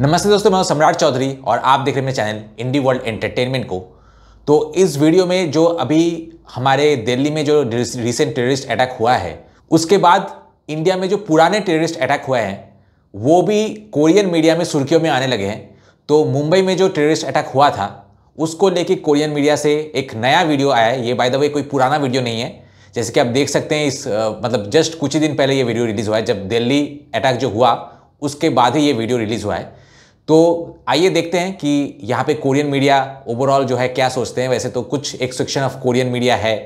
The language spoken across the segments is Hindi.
नमस्ते दोस्तों, मैं हूं सम्राट चौधरी और आप देख रहे हैं मेरे चैनल इंडी वर्ल्ड एंटरटेनमेंट को। तो इस वीडियो में जो अभी हमारे दिल्ली में जो रिसेंट टेररिस्ट अटैक हुआ है, उसके बाद इंडिया में जो पुराने टेररिस्ट अटैक हुए हैं वो भी कोरियन मीडिया में सुर्खियों में आने लगे हैं। तो मुंबई में जो टेररिस्ट अटैक हुआ था उसको लेके कोरियन मीडिया से एक नया वीडियो आया है। ये बाय द वे कोई पुराना वीडियो नहीं है, जैसे कि आप देख सकते हैं। मतलब जस्ट कुछ ही दिन पहले ये वीडियो रिलीज़ हुआ है। जब दिल्ली अटैक जो हुआ उसके बाद ही ये वीडियो रिलीज़ हुआ है। तो आइए देखते हैं कि यहाँ पे कोरियन मीडिया ओवरऑल जो है क्या सोचते हैं। वैसे तो कुछ एक सेक्शन ऑफ कोरियन मीडिया है,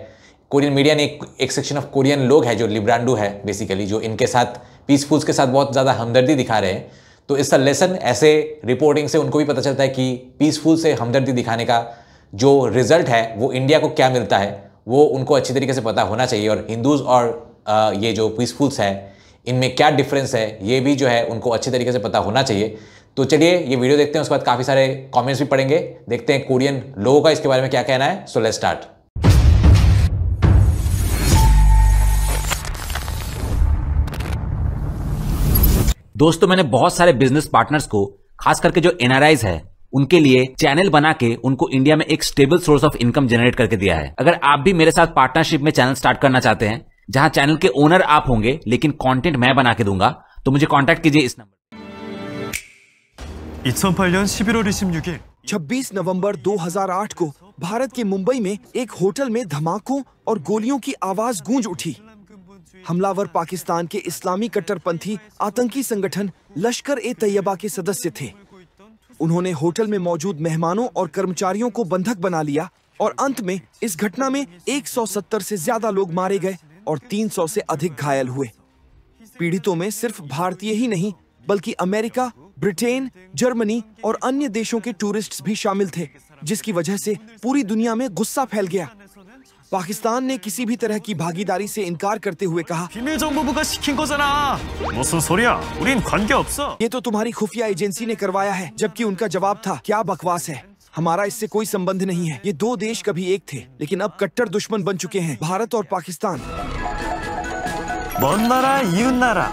कोरियन मीडिया ने एक सेक्शन ऑफ कोरियन लोग है जो लिब्रांडू है बेसिकली, जो इनके साथ पीसफुल्स के साथ बहुत ज़्यादा हमदर्दी दिखा रहे हैं। तो इसका लेसन ऐसे रिपोर्टिंग से उनको भी पता चलता है कि पीसफुल से हमदर्दी दिखाने का जो रिजल्ट है वो इंडिया को क्या मिलता है वो उनको अच्छी तरीके से पता होना चाहिए। और हिंदूज़ और ये जो पीसफुल्स है इनमें क्या डिफरेंस है ये भी जो है उनको अच्छी तरीके से पता होना चाहिए। तो चलिए ये वीडियो देखते हैं, उसके बाद काफ़ी सारे कमेंट्स भी पढ़ेंगे, देखते हैं कोरियन लोगों का इसके बारे में क्या कहना है। So let's start. दोस्तों, मैंने बहुत सारे बिजनेस पार्टनर्स को, खास करके जो एनआरआईज है, उनके लिए चैनल बना के उनको इंडिया में एक stable source of income generate करके दिया है। अगर आप भी मेरे साथ पार्टनरशिप में चैनल स्टार्ट करना चाहते हैं, जहां चैनल के ओनर आप होंगे लेकिन कंटेंट मैं बना के दूंगा, तो मुझे कांटेक्ट कीजिए इस नंबर। 2008년 11월 26일 26 नवंबर 2008 को भारत के मुंबई में एक होटल में धमाकों और गोलियों की आवाज गूंज उठी। हमलावर पाकिस्तान के इस्लामी कट्टरपंथी आतंकी संगठन लश्कर ए तैयबा के सदस्य थे। उन्होंने होटल में मौजूद मेहमानों और कर्मचारियों को बंधक बना लिया और अंत में इस घटना में 170 से ज्यादा लोग मारे गए और 300 से अधिक घायल हुए। पीड़ितों में सिर्फ भारतीय ही नहीं बल्कि अमेरिका, ब्रिटेन, जर्मनी और अन्य देशों के टूरिस्ट्स भी शामिल थे, जिसकी वजह से पूरी दुनिया में गुस्सा फैल गया। पाकिस्तान ने किसी भी तरह की भागीदारी से इनकार करते हुए कहा, 비밀정보부가 시킨 거잖아. 무슨 소리야? 우린 관계 없어. ये तो तुम्हारी खुफिया एजेंसी ने करवाया है। जबकि उनका जवाब था, क्या बकवास है, हमारा इससे कोई संबंध नहीं है। ये दो देश कभी एक थे लेकिन अब कट्टर दुश्मन बन चुके हैं, भारत और पाकिस्तान। 먼 나라 이웃 나라.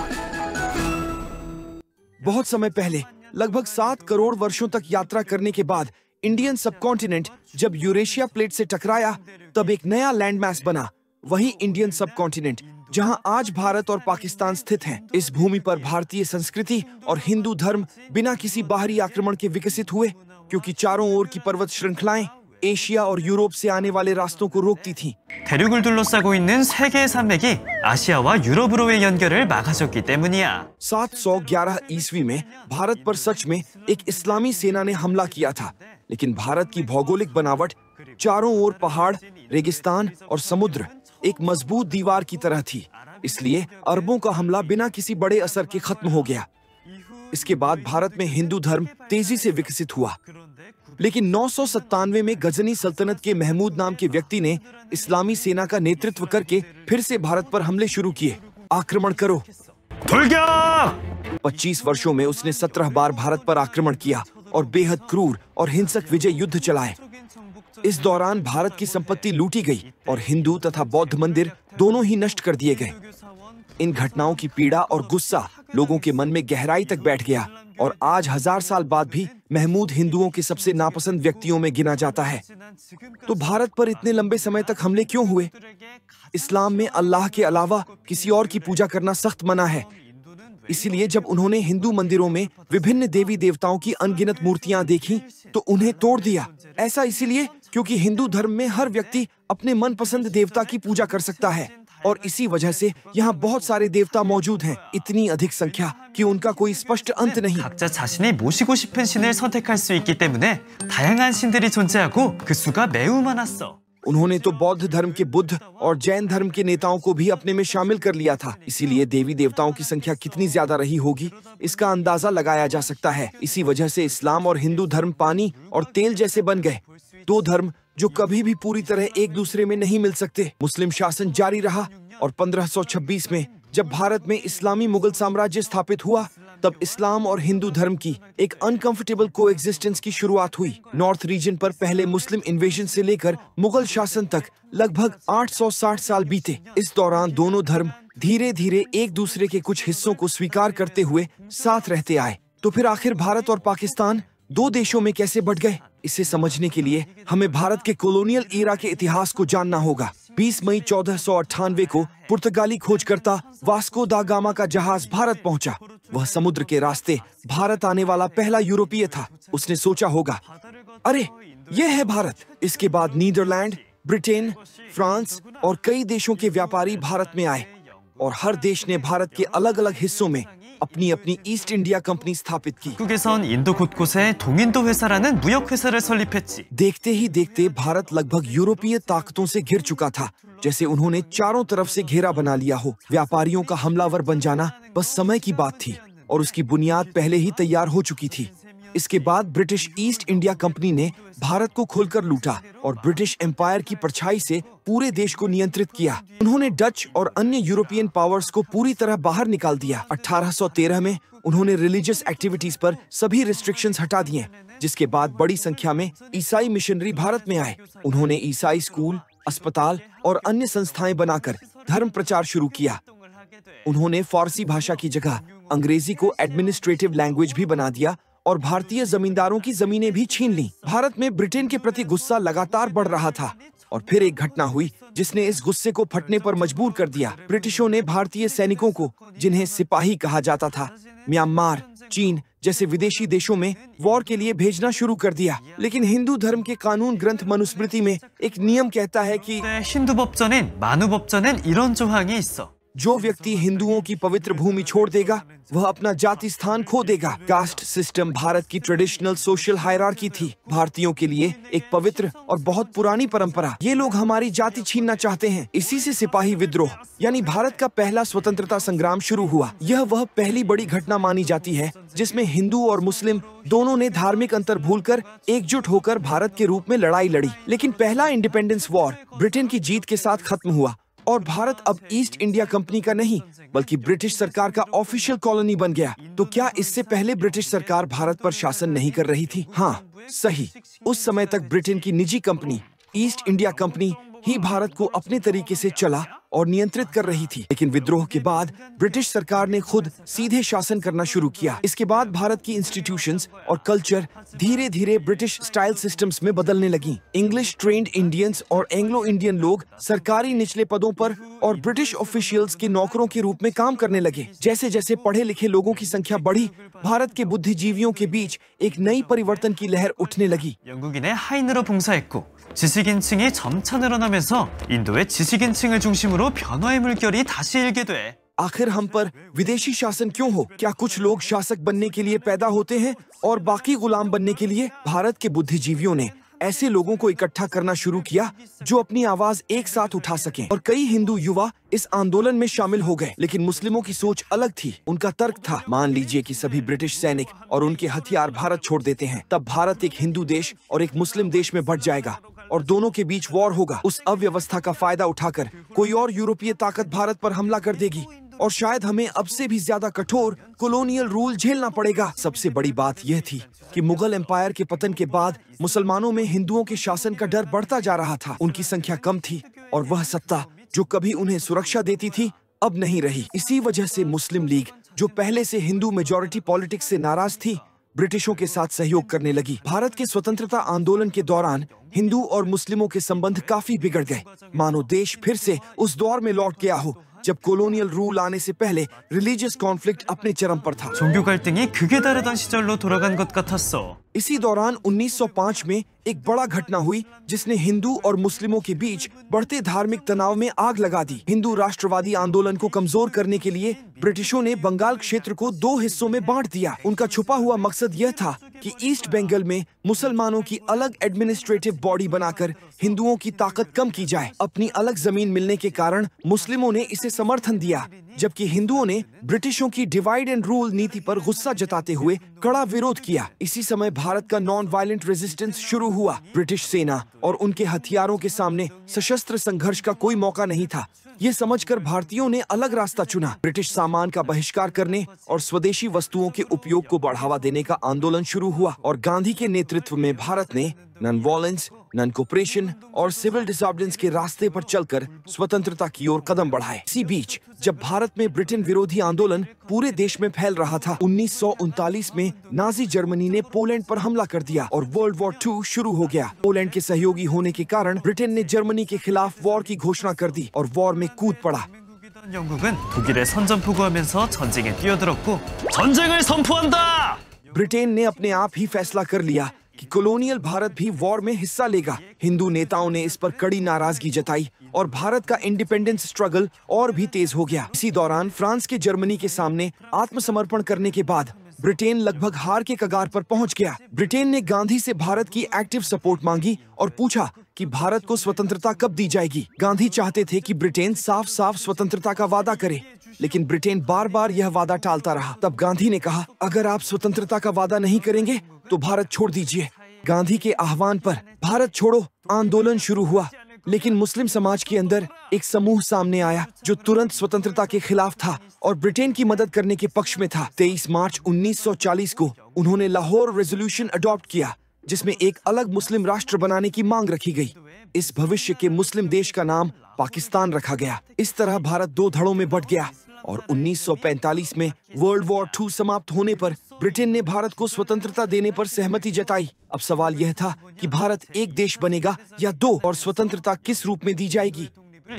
बहुत समय पहले, लगभग 7 करोड़ वर्षों तक यात्रा करने के बाद इंडियन सबकॉन्टिनेंट जब यूरेशिया प्लेट से टकराया तब एक नया लैंडमास बना, वही इंडियन सबकॉन्टिनेंट जहां आज भारत और पाकिस्तान स्थित हैं। इस भूमि पर भारतीय संस्कृति और हिंदू धर्म बिना किसी बाहरी आक्रमण के विकसित हुए, क्योंकि चारों ओर की पर्वत श्रृंखलाएं एशिया और यूरोप से आने वाले रास्तों को रोकती थीं। 대륙을 둘러싸고 있는 세 개의 산맥이 아시아와 유럽으로의 연결을 막아줬기 때문이야. 711 ईस्वी में भारत पर सच में एक इस्लामी सेना ने हमला किया था, लेकिन भारत की भौगोलिक बनावट, चारों ओर पहाड़, रेगिस्तान और समुद्र एक मजबूत दीवार की तरह थी। इसलिए अरबों का हमला बिना किसी बड़े असर के खत्म हो गया। इसके बाद भारत में हिंदू धर्म तेजी से विकसित हुआ, लेकिन 997 में गजनी सल्तनत के महमूद नाम के व्यक्ति ने इस्लामी सेना का नेतृत्व करके फिर से भारत पर हमले शुरू किए। आक्रमण करो। 돌격! 25 वर्षों में उसने 17 बार भारत पर आक्रमण किया और बेहद क्रूर और हिंसक विजय युद्ध चलाए। इस दौरान भारत की संपत्ति लूटी गई और हिंदू तथा बौद्ध मंदिर दोनों ही नष्ट कर दिए गए। इन घटनाओं की पीड़ा और गुस्सा लोगों के मन में गहराई तक बैठ गया और आज 1000 साल बाद भी महमूद हिंदुओं के सबसे नापसंद व्यक्तियों में गिना जाता है। तो भारत पर इतने लंबे समय तक हमले क्यों हुए? इस्लाम में अल्लाह के अलावा किसी और की पूजा करना सख्त मना है। इसीलिए जब उन्होंने हिंदू मंदिरों में विभिन्न देवी देवताओं की अनगिनत मूर्तियां देखी तो उन्हें तोड़ दिया। ऐसा इसीलिए क्योंकि हिंदू धर्म में हर व्यक्ति अपने मनपसंद देवता की पूजा कर सकता है और इसी वजह से यहाँ बहुत सारे देवता मौजूद हैं, इतनी अधिक संख्या कि उनका कोई स्पष्ट अंत नहीं। 각자 자신이 모시고 싶은 신을 선택할 수 있기 때문에 다양한 신들이 존재하고 그 수가 매우 많았어. उन्होंने तो बौद्ध धर्म के बुद्ध और जैन धर्म के नेताओं को भी अपने में शामिल कर लिया था। इसीलिए देवी देवताओं की संख्या कितनी ज्यादा रही होगी इसका अंदाजा लगाया जा सकता है। इसी वजह से इस्लाम और हिंदू धर्म पानी और तेल जैसे बन गए, दो धर्म जो कभी भी पूरी तरह एक दूसरे में नहीं मिल सकते। मुस्लिम शासन जारी रहा और 1526 में जब भारत में इस्लामी मुगल साम्राज्य स्थापित हुआ तब इस्लाम और हिंदू धर्म की एक अनकंफर्टेबल कोएग्जिस्टेंस की शुरुआत हुई। नॉर्थ रीजन पर पहले मुस्लिम इन्वेजन से लेकर मुगल शासन तक लगभग 860 साल बीते। इस दौरान दोनों धर्म धीरे धीरे एक दूसरे के कुछ हिस्सों को स्वीकार करते हुए साथ रहते आए। तो फिर आखिर भारत और पाकिस्तान दो देशों में कैसे बढ़ गए? इसे समझने के लिए हमें भारत के कॉलोनियल ईरा के इतिहास को जानना होगा। 20 मई 1498 को पुर्तगाली खोजकर्ता वास्को दा गामा का जहाज भारत पहुंचा। वह समुद्र के रास्ते भारत आने वाला पहला यूरोपीय था। उसने सोचा होगा, अरे यह है भारत। इसके बाद नीदरलैंड, ब्रिटेन, फ्रांस और कई देशों के व्यापारी भारत में आए और हर देश ने भारत के अलग अलग हिस्सों में अपनी अपनी ईस्ट इंडिया कंपनी स्थापित की। 한국에선 인도 곳곳에 동인도 회사라는 무역 회사를 설립했지. देखते ही देखते भारत लगभग यूरोपीय ताकतों से घिर चुका था, जैसे उन्होंने चारों तरफ से घेरा बना लिया हो। व्यापारियों का हमलावर बन जाना बस समय की बात थी और उसकी बुनियाद पहले ही तैयार हो चुकी थी। इसके बाद ब्रिटिश ईस्ट इंडिया कंपनी ने भारत को खोलकर लूटा और ब्रिटिश एम्पायर की परछाई से पूरे देश को नियंत्रित किया। उन्होंने डच और अन्य यूरोपियन पावर्स को पूरी तरह बाहर निकाल दिया। 1813 में उन्होंने रिलीजियस एक्टिविटीज पर सभी रिस्ट्रिक्शंस हटा दिए, जिसके बाद बड़ी संख्या में ईसाई मिशनरी भारत में आए। उन्होंने ईसाई स्कूल, अस्पताल और अन्य संस्थाएं बनाकर धर्म प्रचार शुरू किया। उन्होंने फारसी भाषा की जगह अंग्रेजी को एडमिनिस्ट्रेटिव लैंग्वेज भी बना दिया और भारतीय जमींदारों की जमीनें भी छीन ली। भारत में ब्रिटेन के प्रति गुस्सा लगातार बढ़ रहा था और फिर एक घटना हुई जिसने इस गुस्से को फटने पर मजबूर कर दिया। ब्रिटिशों ने भारतीय सैनिकों को, जिन्हें सिपाही कहा जाता था, म्यांमार, चीन जैसे विदेशी देशों में वॉर के लिए भेजना शुरू कर दिया। लेकिन हिंदू धर्म के कानून ग्रंथ मनुस्मृति में एक नियम कहता है कि 힌두 법전인 만우 법전엔 이런 조항이 있어. जो व्यक्ति हिंदुओं की पवित्र भूमि छोड़ देगा वह अपना जाति स्थान खो देगा। कास्ट सिस्टम भारत की ट्रेडिशनल सोशल हायरार्की थी, भारतीयों के लिए एक पवित्र और बहुत पुरानी परंपरा। ये लोग हमारी जाति छीनना चाहते हैं। इसी से सिपाही विद्रोह यानी भारत का पहला स्वतंत्रता संग्राम शुरू हुआ। यह वह पहली बड़ी घटना मानी जाती है जिसमें हिंदू और मुस्लिम दोनों ने धार्मिक अंतर भूलकर एकजुट होकर भारत के रूप में लड़ाई लड़ी। लेकिन पहला इंडिपेंडेंस वॉर ब्रिटेन की जीत के साथ खत्म हुआ और भारत अब ईस्ट इंडिया कंपनी का नहीं बल्कि ब्रिटिश सरकार का ऑफिशियल कॉलोनी बन गया। तो क्या इससे पहले ब्रिटिश सरकार भारत पर शासन नहीं कर रही थी? हाँ, सही। उस समय तक ब्रिटेन की निजी कंपनी ईस्ट इंडिया कंपनी ही भारत को अपने तरीके से चला और नियंत्रित कर रही थी। लेकिन विद्रोह के बाद ब्रिटिश सरकार ने खुद सीधे शासन करना शुरू किया। इसके बाद भारत की इंस्टीट्यूशंस और कल्चर धीरे धीरे ब्रिटिश स्टाइल सिस्टम्स में बदलने लगी। इंग्लिश ट्रेन्ड इंडियंस और एंग्लो इंडियन लोग सरकारी निचले पदों पर और ब्रिटिश ऑफिशियल्स के नौकरों के रूप में काम करने लगे। जैसे जैसे पढ़े लिखे लोगों की संख्या बढ़ी, भारत के बुद्धिजीवियों के बीच एक नई परिवर्तन की लहर उठने लगी। 영국인의 하인으로 봉사했고 지식인층이 점차 늘어나면서 인도의 지식인층을 중심으로 변화의 물결이 다시 일게 돼. आखिर हम पर विदेशी शासन क्यों हो? क्या कुछ लोग शासक बनने के लिए पैदा होते हैं और बाकी गुलाम बनने के लिए? भारत के बुद्धिजीवियों ने ऐसे लोगों को इकट्ठा करना शुरू किया जो अपनी आवाज एक साथ उठा सकें और कई हिंदू युवा इस आंदोलन में शामिल हो गए। लेकिन मुस्लिमों की सोच अलग थी। उनका तर्क था, मान लीजिए कि सभी ब्रिटिश सैनिक और उनके हथियार भारत छोड़ देते हैं, तब भारत एक हिंदू देश और एक मुस्लिम देश में बढ़ जाएगा और दोनों के बीच वॉर होगा। उस अव्यवस्था का फायदा उठाकर कोई और यूरोपीय ताकत भारत पर हमला कर देगी और शायद हमें अब से भी ज्यादा कठोर कॉलोनियल रूल झेलना पड़ेगा। सबसे बड़ी बात यह थी कि मुगल एम्पायर के पतन के बाद मुसलमानों में हिंदुओं के शासन का डर बढ़ता जा रहा था। उनकी संख्या कम थी और वह सत्ता जो कभी उन्हें सुरक्षा देती थी अब नहीं रही। इसी वजह से मुस्लिम लीग, जो पहले से हिंदू मेजॉरिटी पॉलिटिक्स से नाराज थी, ब्रिटिशों के साथ सहयोग करने लगी। भारत के स्वतंत्रता आंदोलन के दौरान हिंदू और मुस्लिमों के संबंध काफी बिगड़ गए, मानो देश फिर से उस दौर में लौट गया हो जब कॉलोनियल रूल आने से पहले रिलीजियस कॉन्फ्लिक्ट अपने चरम पर था। 종교 갈등이 극에 달하던 시절로 돌아간 것 같았어. इसी दौरान 1905 में एक बड़ा घटना हुई जिसने हिंदू और मुस्लिमों के बीच बढ़ते धार्मिक तनाव में आग लगा दी। हिंदू राष्ट्रवादी आंदोलन को कमजोर करने के लिए ब्रिटिशों ने बंगाल क्षेत्र को दो हिस्सों में बांट दिया। उनका छुपा हुआ मकसद यह था कि ईस्ट बंगाल में मुसलमानों की अलग एडमिनिस्ट्रेटिव बॉडी बनाकर हिंदुओं की ताकत कम की जाए। अपनी अलग जमीन मिलने के कारण मुस्लिमों ने इसे समर्थन दिया, जबकि हिंदुओं ने ब्रिटिशों की डिवाइड एंड रूल नीति पर गुस्सा जताते हुए कड़ा विरोध किया। इसी समय भारत का नॉन वायलेंट रेजिस्टेंस शुरू हुआ। ब्रिटिश सेना और उनके हथियारों के सामने सशस्त्र संघर्ष का कोई मौका नहीं था। ये समझकर भारतीयों ने अलग रास्ता चुना। ब्रिटिश सामान का बहिष्कार करने और स्वदेशी वस्तुओं के उपयोग को बढ़ावा देने का आंदोलन शुरू हुआ और गांधी के नेतृत्व में भारत ने नॉन वायलेंस नॉन कोऑपरेशन और सिविल डिसऑर्डरेंस के रास्ते पर चलकर स्वतंत्रता की ओर कदम बढ़ाए। इसी बीच जब भारत में ब्रिटेन विरोधी आंदोलन पूरे देश में फैल रहा था, 1939 में नाजी जर्मनी ने पोलैंड पर हमला कर दिया और वर्ल्ड वॉर 2 शुरू हो गया। पोलैंड के सहयोगी होने के कारण ब्रिटेन ने जर्मनी के खिलाफ वॉर की घोषणा कर दी और वॉर में कूद पड़ा। 영국은 독일에 선전포고하면서 전쟁에 뛰어들었고 전쟁을 선포한다! ब्रिटेन ने अपने आप ही फैसला कर लिया कि कॉलोनियल भारत भी वॉर में हिस्सा लेगा। हिंदू नेताओं ने इस पर कड़ी नाराजगी जताई और भारत का इंडिपेंडेंस स्ट्रगल और भी तेज हो गया। इसी दौरान फ्रांस के जर्मनी के सामने आत्मसमर्पण करने के बाद ब्रिटेन लगभग हार के कगार पर पहुंच गया। ब्रिटेन ने गांधी से भारत की एक्टिव सपोर्ट मांगी और पूछा कि भारत को स्वतंत्रता कब दी जाएगी। गांधी चाहते थे कि ब्रिटेन साफ साफ स्वतंत्रता का वादा करे, लेकिन ब्रिटेन बार बार यह वादा टालता रहा। तब गांधी ने कहा, अगर आप स्वतंत्रता का वादा नहीं करेंगे तो भारत छोड़ दीजिए। गांधी के आह्वान पर भारत छोड़ो आंदोलन शुरू हुआ, लेकिन मुस्लिम समाज के अंदर एक समूह सामने आया जो तुरंत स्वतंत्रता के खिलाफ था और ब्रिटेन की मदद करने के पक्ष में था। 23 मार्च 1940 को उन्होंने लाहौर रेजोल्यूशन अडॉप्ट किया, जिसमें एक अलग मुस्लिम राष्ट्र बनाने की मांग रखी गई। इस भविष्य के मुस्लिम देश का नाम पाकिस्तान रखा गया। इस तरह भारत 2 धड़ों में बंट गया और 1945 में वर्ल्ड वॉर 2 समाप्त होने पर ब्रिटेन ने भारत को स्वतंत्रता देने पर सहमति जताई। अब सवाल यह था कि भारत एक देश बनेगा या 2 और स्वतंत्रता किस रूप में दी जाएगी।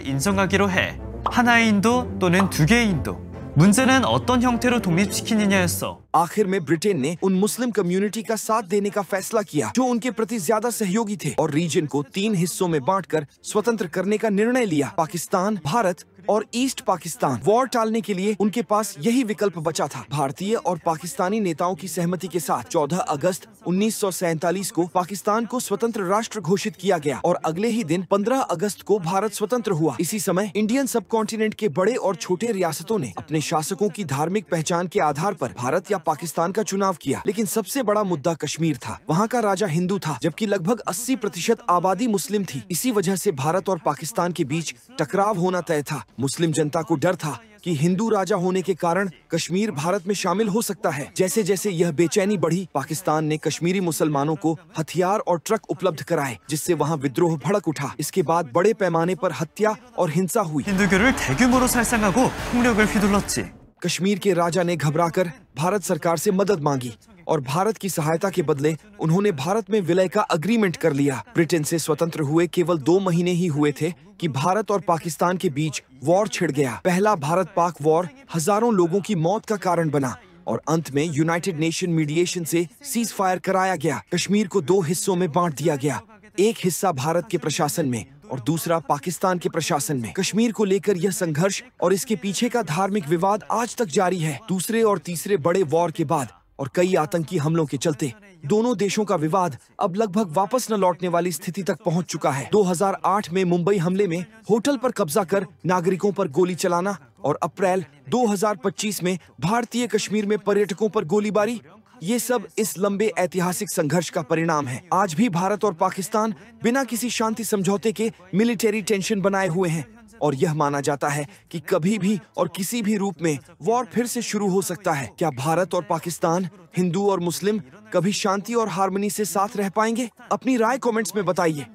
인정하기로 해. 하나의 인도 또는 2개의 인도. 문제는 어떤 형태로 독립시키느냐였어. आखिर में ब्रिटेन ने उन मुस्लिम कम्युनिटी का साथ देने का फैसला किया जो उनके प्रति ज्यादा सहयोगी थे और रीजन को 3 हिस्सों में बांटकर स्वतंत्र करने का निर्णय लिया। पाकिस्तान, भारत और ईस्ट पाकिस्तान। वॉर टालने के लिए उनके पास यही विकल्प बचा था। भारतीय और पाकिस्तानी नेताओं की सहमति के साथ 14 अगस्त 1947 को पाकिस्तान को स्वतंत्र राष्ट्र घोषित किया गया और अगले ही दिन 15 अगस्त को भारत स्वतंत्र हुआ। इसी समय इंडियन सब कॉन्टिनेंट के बड़े और छोटे रियासतों ने अपने शासकों की धार्मिक पहचान के आधार पर भारत या पाकिस्तान का चुनाव किया। लेकिन सबसे बड़ा मुद्दा कश्मीर था। वहाँ का राजा हिंदू था, जबकि लगभग 80% आबादी मुस्लिम थी। इसी वजह से भारत और पाकिस्तान के बीच टकराव होना तय था। मुस्लिम जनता को डर था कि हिंदू राजा होने के कारण कश्मीर भारत में शामिल हो सकता है। जैसे जैसे यह बेचैनी बढ़ी, पाकिस्तान ने कश्मीरी मुसलमानों को हथियार और ट्रक उपलब्ध कराए, जिससे वहां विद्रोह भड़क उठा। इसके बाद बड़े पैमाने पर हत्या और हिंसा हुई। 힌두교를 대규모로 살상하고 폭력을 휘둘렀지. कश्मीर के राजा ने घबराकर भारत सरकार से मदद मांगी और भारत की सहायता के बदले उन्होंने भारत में विलय का अग्रीमेंट कर लिया। ब्रिटेन से स्वतंत्र हुए केवल 2 महीने ही हुए थे कि भारत और पाकिस्तान के बीच वॉर छिड़ गया। पहला भारत पाक वॉर हजारों लोगों की मौत का कारण बना और अंत में यूनाइटेड नेशन मीडिएशन से सीज फायर कराया गया। कश्मीर को 2 हिस्सों में बांट दिया गया, एक हिस्सा भारत के प्रशासन में और दूसरा पाकिस्तान के प्रशासन में। कश्मीर को लेकर यह संघर्ष और इसके पीछे का धार्मिक विवाद आज तक जारी है। दूसरे और तीसरे बड़े वॉर के बाद और कई आतंकी हमलों के चलते दोनों देशों का विवाद अब लगभग वापस न लौटने वाली स्थिति तक पहुंच चुका है। 2008 में मुंबई हमले में होटल पर कब्जा कर नागरिकों पर गोली चलाना और अप्रैल 2025 में भारतीय कश्मीर में पर्यटकों पर गोलीबारी, ये सब इस लंबे ऐतिहासिक संघर्ष का परिणाम है। आज भी भारत और पाकिस्तान बिना किसी शांति समझौते के मिलिट्री टेंशन बनाए हुए हैं और यह माना जाता है कि कभी भी और किसी भी रूप में वॉर फिर से शुरू हो सकता है। क्या भारत और पाकिस्तान, हिंदू और मुस्लिम कभी शांति और हार्मनी से साथ रह पाएंगे? अपनी राय कमेंट्स में बताइए।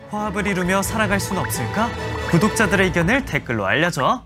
화합을 이루며 살아갈 순 없을까? 구독자들의 의견을 댓글로 알려줘.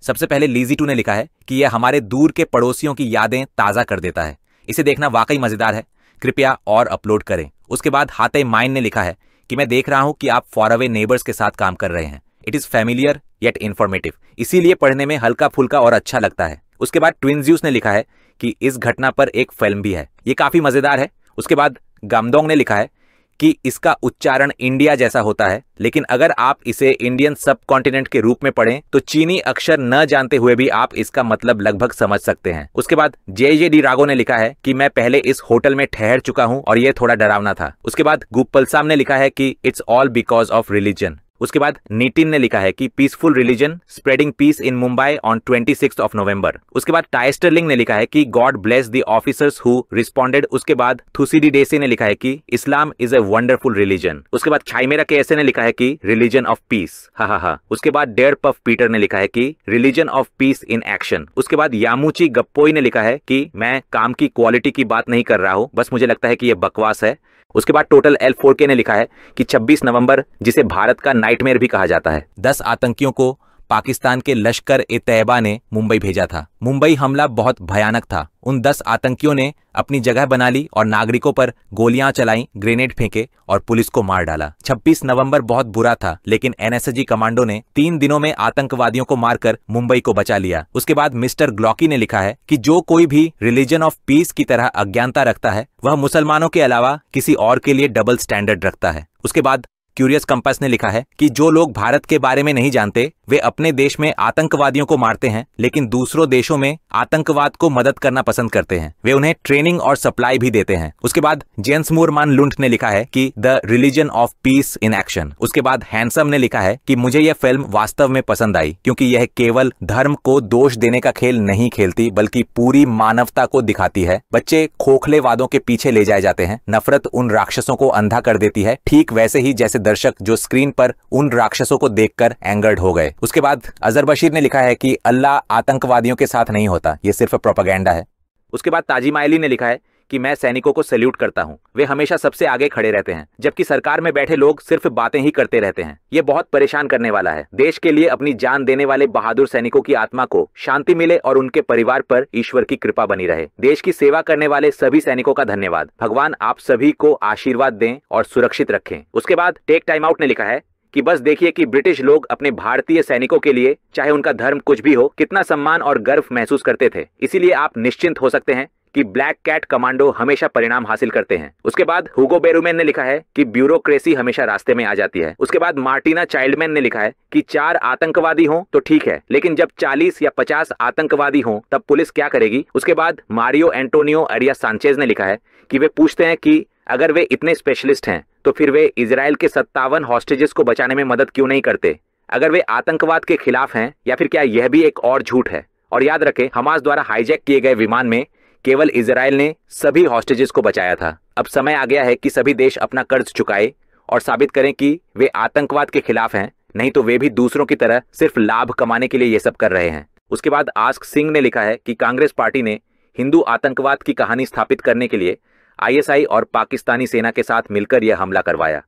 सबसे पहले लीजी2 ने लिखा है कि यह हमारे दूर के पड़ोसियों की यादें ताज़ा कर देता है। इसे देखना वाकई मजेदार है, कृपया और अपलोड करें। उसके बाद हाते माइन ने लिखा है कि मैं देख रहा हूं कि आप फॉर अवे नेबर्स के साथ काम कर रहे हैं। It is familiar yet informative, इसीलिए पढ़ने में हल्का फुल्का और अच्छा लगता है। उसके बाद ट्विंज्यूस ने लिखा है कि इस घटना पर एक फिल्म भी है, ये काफी मजेदार है। उसके बाद गामदोंग ने लिखा है कि इसका उच्चारण इंडिया जैसा होता है, लेकिन अगर आप इसे इंडियन सब कॉन्टिनेंट के रूप में पढ़ें तो चीनी अक्षर न जानते हुए भी आप इसका मतलब लगभग समझ सकते हैं। उसके बाद जे रागो ने लिखा है कि मैं पहले इस होटल में ठहर चुका हूं और यह थोड़ा डरावना था। उसके बाद गुप्पलसाम ने लिखा है कि it's all because of religion. उसके बाद नितिन ने लिखा है कि peaceful religion spreading peace in Mumbai on 26 of November. उसके बाद टाइस्टरलिंग ने लिखा है कि God bless the officers who responded. उसके बाद थुसीडी डेसी ने लिखा है कि Islam is a wonderful religion. उसके बाद छाइमेरा केएसए ने लिखा है कि रिलीजन ऑफ पीस, हा। उसके बाद डेयर पफ पीटर ने लिखा है कि religion of peace in action. उसके बाद यामुची गप्पोई ने लिखा है कि मैं काम की क्वालिटी की बात नहीं कर रहा हूं, बस मुझे लगता है कि यह बकवास है। उसके बाद टोटल L4K ने लिखा है कि 26 नवंबर जिसे भारत का नाइटमेयर भी कहा जाता है, 10 आतंकियों को पाकिस्तान के लश्कर ए तैयबा ने मुंबई भेजा था। मुंबई हमला बहुत भयानक था। उन 10 आतंकियों ने अपनी जगह बना ली और नागरिकों पर गोलियां चलाई, ग्रेनेड फेंके और पुलिस को मार डाला। 26 नवंबर बहुत बुरा था, लेकिन NSG कमांडो ने 3 दिनों में आतंकवादियों को मारकर मुंबई को बचा लिया। उसके बाद मिस्टर ग्लॉकी ने लिखा है कि जो कोई भी रिलीजन ऑफ पीस की तरह अज्ञानता रखता है वह मुसलमानों के अलावा किसी और के लिए डबल स्टैंडर्ड रखता है। उसके बाद क्यूरियस कंपास ने लिखा है कि जो लोग भारत के बारे में नहीं जानते वे अपने देश में आतंकवादियों को मारते हैं, लेकिन दूसरों देशों में आतंकवाद को मदद करना पसंद करते हैं। वे उन्हें ट्रेनिंग और सप्लाई भी देते हैं। उसके बाद जेंस मूरमान लुंट ने लिखा है कि the religion of peace in action. उसके बाद हैंडसम ने लिखा है कि मुझे यह फिल्म वास्तव में पसंद आई क्योंकि यह केवल धर्म को दोष देने का खेल नहीं खेलती बल्कि पूरी मानवता को दिखाती है। बच्चे खोखले वादों के पीछे ले जाए जाते हैं। नफरत उन राक्षसों को अंधा कर देती है, ठीक वैसे ही जैसे दर्शक जो स्क्रीन पर उन राक्षसों को देखकर एंगर्ड हो गए। उसके बाद अजहर बशीर ने लिखा है कि अल्लाह आतंकवादियों के साथ नहीं होता, यह सिर्फ प्रोपेगेंडा है। उसके बाद ताजिमाइली ने लिखा है कि मैं सैनिकों को सैल्यूट करता हूं, वे हमेशा सबसे आगे खड़े रहते हैं, जबकि सरकार में बैठे लोग सिर्फ बातें ही करते रहते हैं। ये बहुत परेशान करने वाला है। देश के लिए अपनी जान देने वाले बहादुर सैनिकों की आत्मा को शांति मिले और उनके परिवार पर ईश्वर की कृपा बनी रहे। देश की सेवा करने वाले सभी सैनिकों का धन्यवाद। भगवान आप सभी को आशीर्वाद दें और सुरक्षित रखें। उसके बाद टेक टाइम आउट ने लिखा है कि बस देखिए कि ब्रिटिश लोग अपने भारतीय सैनिकों के लिए, चाहे उनका धर्म कुछ भी हो, कितना सम्मान और गर्व महसूस करते थे। इसीलिए आप निश्चिंत हो सकते हैं कि ब्लैक कैट कमांडो हमेशा परिणाम हासिल करते हैं। उसके बाद हुगो बेरुमैन ने लिखा है कि ब्यूरोक्रेसी हमेशा रास्ते में आ जाती है। उसके बाद मार्टिना चाइल्डमैन ने लिखा है कि 4 आतंकवादी हों तो ठीक है, लेकिन जब 40 या 50 आतंकवादी हों तब पुलिस क्या करेगी। उसके बाद मारियो एंटोनियो अरिया सांचेज ने लिखा है कि वे पूछते हैं कि अगर वे इतने स्पेशलिस्ट हैं तो फिर वे इजराइल के 57 हॉस्टेजेस को बचाने में मदद क्यों नहीं करते। अगर वे आतंकवाद के खिलाफ हैं या फिर क्या यह भी एक और झूठ है। और याद रखें, हमास द्वारा हाईजैक किए गए विमान में केवल इजराइल ने सभी हॉस्टेजेस को बचाया था। अब समय आ गया है कि सभी देश अपना कर्ज चुकाए और साबित करें कि वे आतंकवाद के खिलाफ हैं, नहीं तो वे भी दूसरों की तरह सिर्फ लाभ कमाने के लिए ये सब कर रहे हैं। उसके बाद आस्क सिंह ने लिखा है कि कांग्रेस पार्टी ने हिंदू आतंकवाद की कहानी स्थापित करने के लिए ISI और पाकिस्तानी सेना के साथ मिलकर यह हमला करवाया।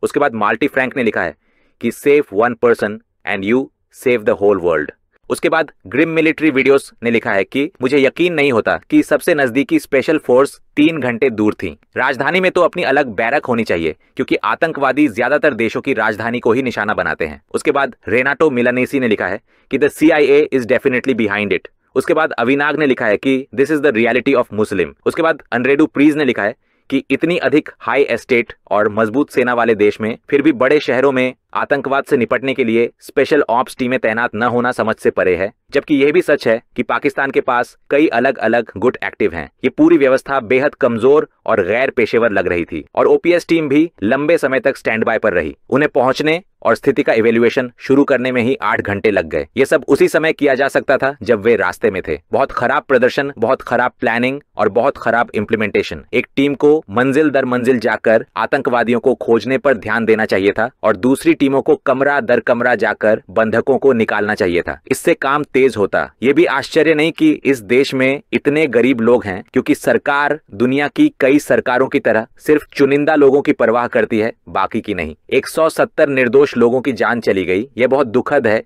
उसके बाद माल्टी फ्रैंक ने लिखा है कि save 1 person and you save the whole world. उसके बाद ग्रिम मिलिट्री वीडियोस ने लिखा है कि मुझे यकीन नहीं होता कि सबसे नजदीकी स्पेशल फोर्स 3 घंटे दूर थी। राजधानी में तो अपनी अलग बैरक होनी चाहिए क्योंकि आतंकवादी ज्यादातर देशों की राजधानी को ही निशाना बनाते हैं। उसके बाद रेनाटो मिलानेसी ने लिखा है कि the CIA is definitely behind it. उसके बाद अविनाग ने लिखा है कि this is the reality of Muslim. उसके बाद अनरेडू प्रीज ने लिखा है कि इतनी अधिक हाई एस्टेट और मजबूत सेना वाले देश में फिर भी बड़े शहरों में आतंकवाद से निपटने के लिए स्पेशल ऑप्स टीमें तैनात न होना समझ से परे है। जबकि यह भी सच है कि पाकिस्तान के पास कई अलग अलग गुट एक्टिव हैं। ये पूरी व्यवस्था बेहद कमजोर और गैर पेशेवर लग रही थी और OPS टीम भी लंबे समय तक स्टैंड बाय पर रही। उन्हें पहुंचने और स्थिति का इवेल्युएशन शुरू करने में ही 8 घंटे लग गए। ये सब उसी समय किया जा सकता था जब वे रास्ते में थे। बहुत खराब प्रदर्शन, बहुत खराब प्लानिंग और बहुत खराब इम्प्लीमेंटेशन। एक टीम को मंजिल दर मंजिल जाकर आतंकवादियों को खोजने पर ध्यान देना चाहिए था और दूसरी टीमों को कमरा दर कमरा जाकर बंधकों को निकालना चाहिए था। इससे काम तेज होता। ये भी आश्चर्य नहीं कि इस देश में इतने गरीब लोग हैं, क्योंकि सरकार दुनिया की कई सरकारों की तरह सिर्फ चुनिंदा लोगों की परवाह करती है, बाकी की नहीं। 170 निर्दोष लोगों की जान चली गई। यह बहुत दुखद है।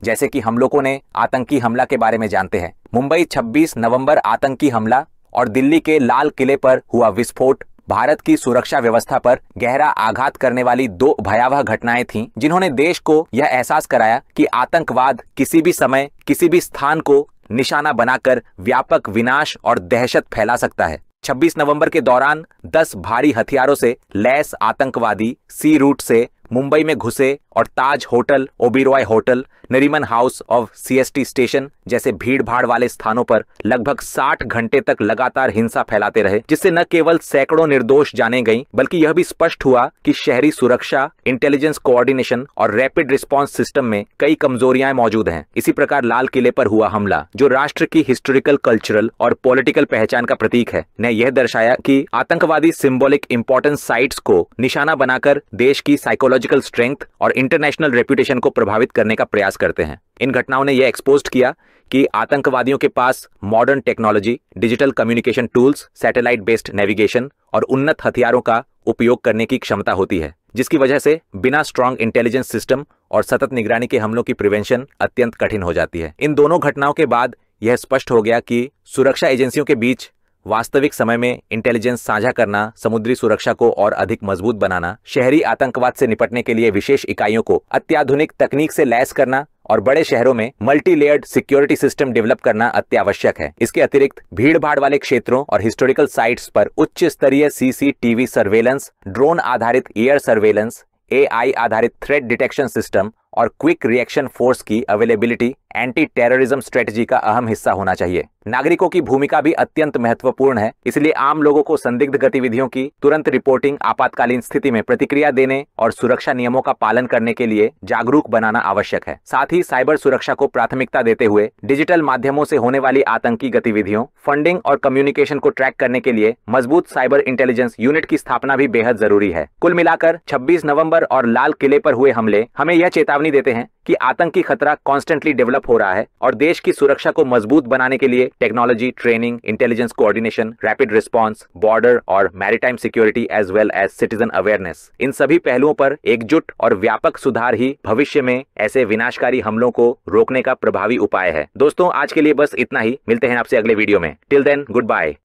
जैसे कि हम लोगों ने आतंकी हमला के बारे में जानते हैं। मुंबई 26 नवंबर आतंकी हमला और दिल्ली के लाल किले पर हुआ विस्फोट भारत की सुरक्षा व्यवस्था पर गहरा आघात करने वाली 2 भयावह घटनाएं थीं, जिन्होंने देश को यह एहसास कराया कि आतंकवाद किसी भी समय किसी भी स्थान को निशाना बनाकर व्यापक विनाश और दहशत फैला सकता है। 26 नवंबर के दौरान 10 भारी हथियारों से लैस आतंकवादी सी रूट से मुंबई में घुसे और Taj hotel, Oberoi hotel, Nariman house of CST station जैसे भीड़ भाड़ वाले स्थानों पर लगभग 60 घंटे तक लगातार हिंसा फैलाते रहे, जिससे न केवल सैकड़ों निर्दोष जाने गईं, बल्कि यह भी स्पष्ट हुआ कि शहरी सुरक्षा, इंटेलिजेंस कोऑर्डिनेशन और रैपिड रिस्पांस सिस्टम में कई कमजोरियां मौजूद हैं। इसी प्रकार लाल किले पर हुआ हमला, जो राष्ट्र की हिस्टोरिकल, कल्चरल और पॉलिटिकल पहचान का प्रतीक है, ने यह दर्शाया कि आतंकवादी सिंबॉलिक इंपॉर्टेंट साइट्स को निशाना बनाकर देश की साइकोलॉजिकल स्ट्रेंथ और इंटरनेशनल रेपुटेशन को प्रभावित करने का प्रयास करते हैं। इन घटनाओं ने यह एक्सपोज किया कि आतंकवादियों के पास modern technology, digital communication tools, satellite based navigation और उन्नत हथियारों का उपयोग करने की क्षमता होती है, जिसकी वजह से बिना स्ट्रॉन्ग इंटेलिजेंस सिस्टम और सतत निगरानी के हमलों की प्रिवेंशन अत्यंत कठिन हो जाती है। इन दोनों घटनाओं के बाद यह स्पष्ट हो गया कि सुरक्षा एजेंसियों के बीच वास्तविक समय में इंटेलिजेंस साझा करना, समुद्री सुरक्षा को और अधिक मजबूत बनाना, शहरी आतंकवाद से निपटने के लिए विशेष इकाइयों को अत्याधुनिक तकनीक से लैस करना और बड़े शहरों में multi layered security system develop करना अत्यावश्यक है। इसके अतिरिक्त भीड़ भाड़ वाले क्षेत्रों और हिस्टोरिकल साइट्स पर उच्च स्तरीय सीसीटीवी सर्वेलेंस, ड्रोन आधारित एयर सर्वेलेंस, AI आधारित थ्रेट डिटेक्शन सिस्टम और क्विक रिएक्शन फोर्स की अवेलेबिलिटी एंटी टेररिज्म स्ट्रेटजी का अहम हिस्सा होना चाहिए। नागरिकों की भूमिका भी अत्यंत महत्वपूर्ण है, इसलिए आम लोगों को संदिग्ध गतिविधियों की तुरंत रिपोर्टिंग, आपातकालीन स्थिति में प्रतिक्रिया देने और सुरक्षा नियमों का पालन करने के लिए जागरूक बनाना आवश्यक है। साथ ही साइबर सुरक्षा को प्राथमिकता देते हुए डिजिटल माध्यमों से होने वाली आतंकी गतिविधियों, फंडिंग और कम्युनिकेशन को ट्रैक करने के लिए मजबूत साइबर इंटेलिजेंस यूनिट की स्थापना भी बेहद जरूरी है। कुल मिलाकर 26 नवंबर और लाल किले पर हुए हमले हमें यह चेतावनी देते हैं कि आतंकी खतरा कॉन्स्टेंटली डेवलप हो रहा है और देश की सुरक्षा को मजबूत बनाने के लिए technology, training, intelligence coordination, rapid response, border और maritime security as well as citizen awareness, इन सभी पहलुओं पर एकजुट और व्यापक सुधार ही भविष्य में ऐसे विनाशकारी हमलों को रोकने का प्रभावी उपाय है। दोस्तों, आज के लिए बस इतना ही। मिलते हैं आपसे अगले वीडियो में। Till then, good bye.